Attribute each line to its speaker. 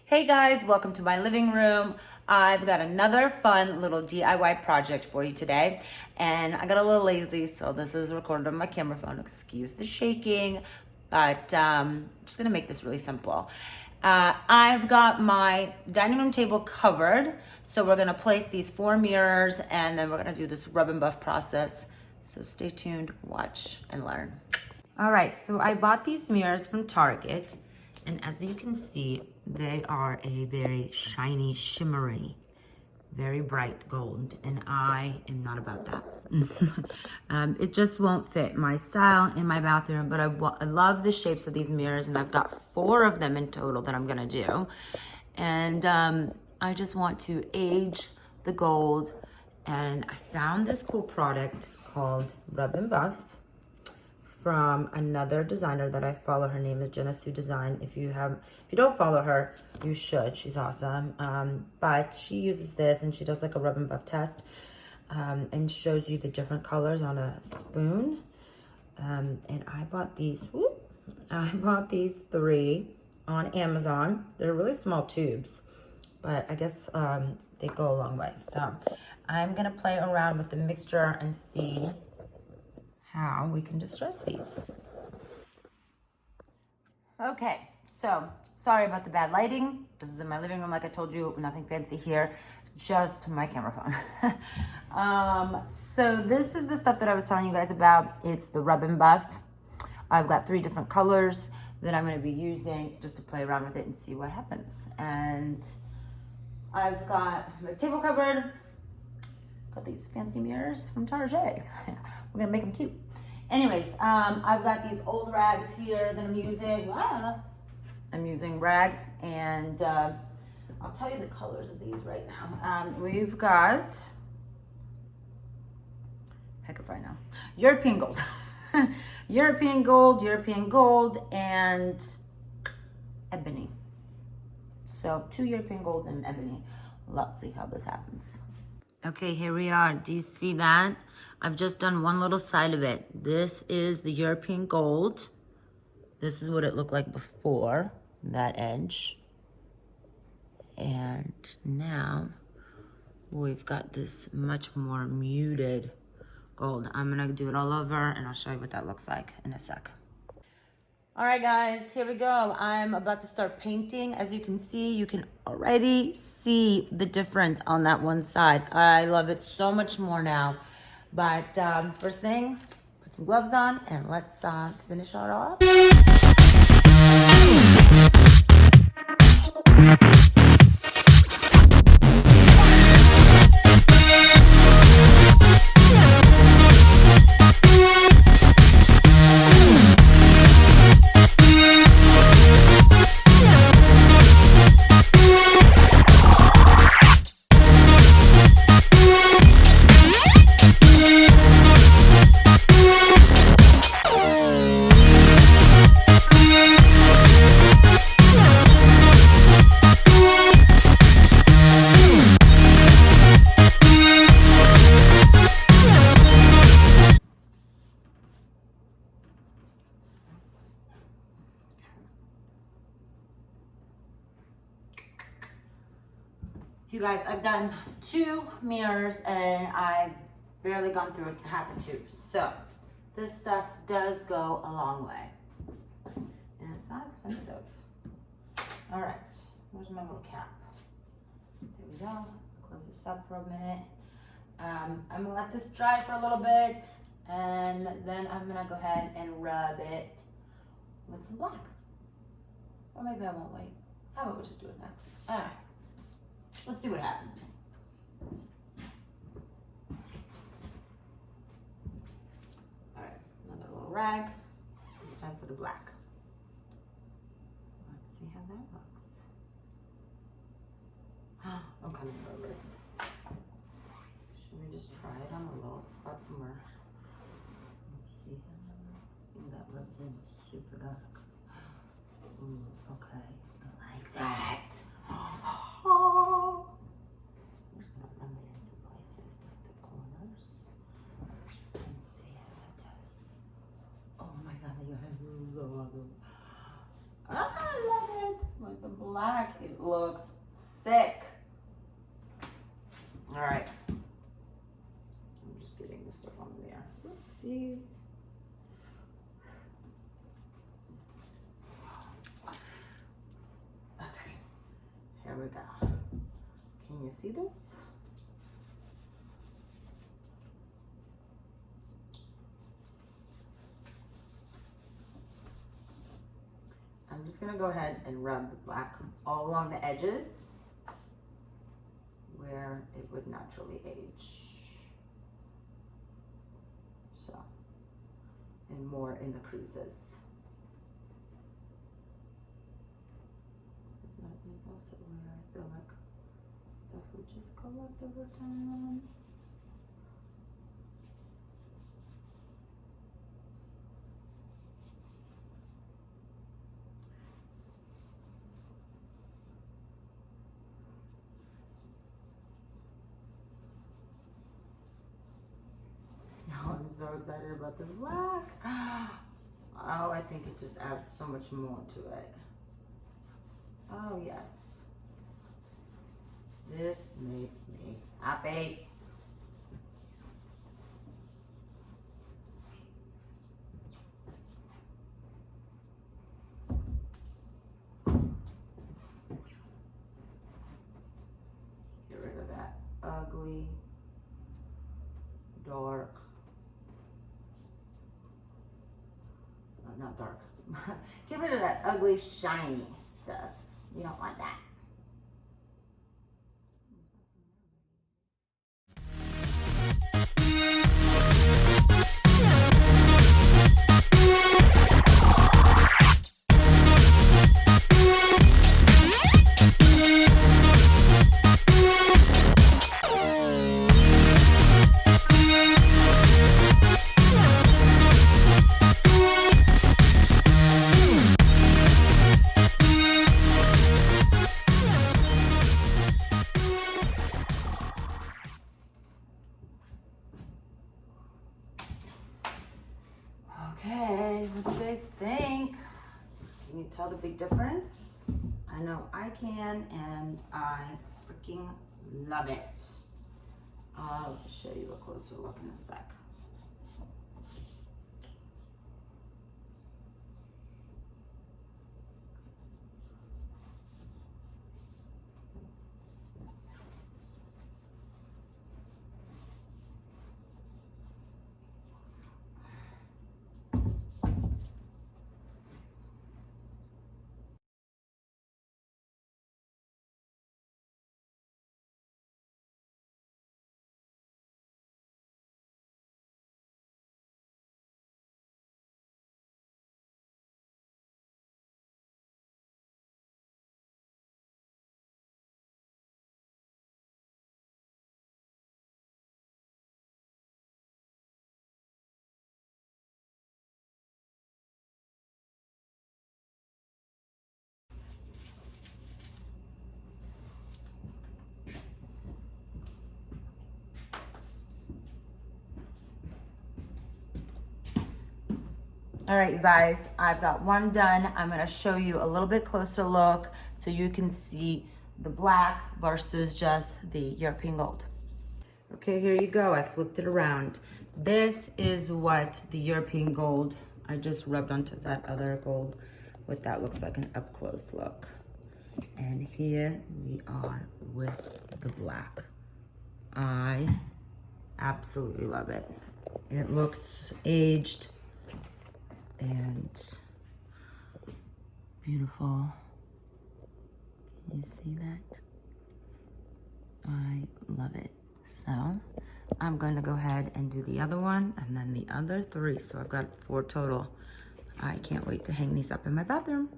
Speaker 1: Hey guys, welcome to my living room. I've got another fun little DIY project for you today. And I got a little lazy, so this is recorded on my camera phone. Excuse the shaking, but I'm just gonna make this really simple. I've got my dining room table covered, so we're gonna place these 4 mirrors and then we're gonna do this rub and buff process. So stay tuned, watch, and learn. All right, so I bought these mirrors from Target, and as you can see, they are a very shiny, shimmery, very bright gold, and I am not about that. It just won't fit my style in my bathroom, but I love the shapes of these mirrors, and I've got 4 of them in total that I'm gonna do. And I just want to age the gold, and I found this cool product called Rub and Buff from another designer that I follow. Her name is Jenna Sue Design. If you don't follow her, you should. She's awesome. But she uses this and she does like a rub and buff test and shows you the different colors on a spoon. And I bought these. I bought these 3 on Amazon. They're really small tubes, but I guess they go a long way. So I'm gonna play around with the mixture and see how we can distress these. Okay, so sorry about the bad lighting. This is in my living room, like I told you, nothing fancy here, just my camera phone. So this is the stuff that I was telling you guys about. It's the Rub and Buff. I've got 3 different colors that I'm gonna be using just to play around with it and see what happens. And I've got my table covered. Got these fancy mirrors from Target. We're gonna make them cute. Anyways, I've got these old rags here that I'm using. I'm using rags, and I'll tell you the colors of these right now. We've got, heck if I know, European gold. European gold, and ebony. So 2 European gold and ebony. Let's see how this happens. Okay, here we are. Do you see that? I've just done one little side of it. This is the European gold. This is what it looked like before, that edge. And now we've got this much more muted gold. I'm gonna do it all over and I'll show you what that looks like in a sec. All right, guys, here we go. I'm about to start painting. As you can see, you can already see the difference on that one side. I love it so much more now. But first thing, put some gloves on and let's finish it all up. You guys, I've done 2 mirrors and I've barely gone through half a tube. So this stuff does go a long way. And it's not expensive. All right, where's my little cap? There we go. Close this up for a minute. I'm gonna let this dry for a little bit and then I'm gonna go ahead and rub it with some black. Or maybe I won't wait. How about we just do it now? All right. Let's see what happens. All right, another little rag. It's time for the black. Let's see how that looks. I'm kind of nervous. Should we just try it on a little spot somewhere? Let's see. That rubbed in super dark. Ooh, okay. I like that. Oh. I'm just gonna rub it in some places, like the corners. Let's see how that does. Oh my god, you guys, this is so awesome. I love it. Like the black black. It looks sick. All right. I'm just getting this stuff on there. Oopsies. Okay, here we go. Can you see this? I'm just gonna go ahead and rub the black all along the edges where it would naturally age. So, and more in the creases. That is also where I feel like stuff would just collect over time. I'm so excited about this black. Oh, I think it just adds so much more to it. Oh, yes. This makes me happy. Get rid of that ugly, dark, not dark. Get rid of that ugly, shiny stuff. You don't want that. Okay, what do you guys think? Can you tell the big difference? I know I can, and I freaking love it. I'll show you a closer look in a sec. All right, you guys, I've got one done. I'm gonna show you a little bit closer look so you can see the black versus just the European gold. Okay, here you go. I flipped it around. This is what the European gold, I just rubbed onto that other gold, what that looks like an up close look. And here we are with the black. I absolutely love it. It looks aged and beautiful. Can you see that? I love it. So I'm going to go ahead and do the other one and then the other three. So I've got 4 total. I can't wait to hang these up in my bathroom.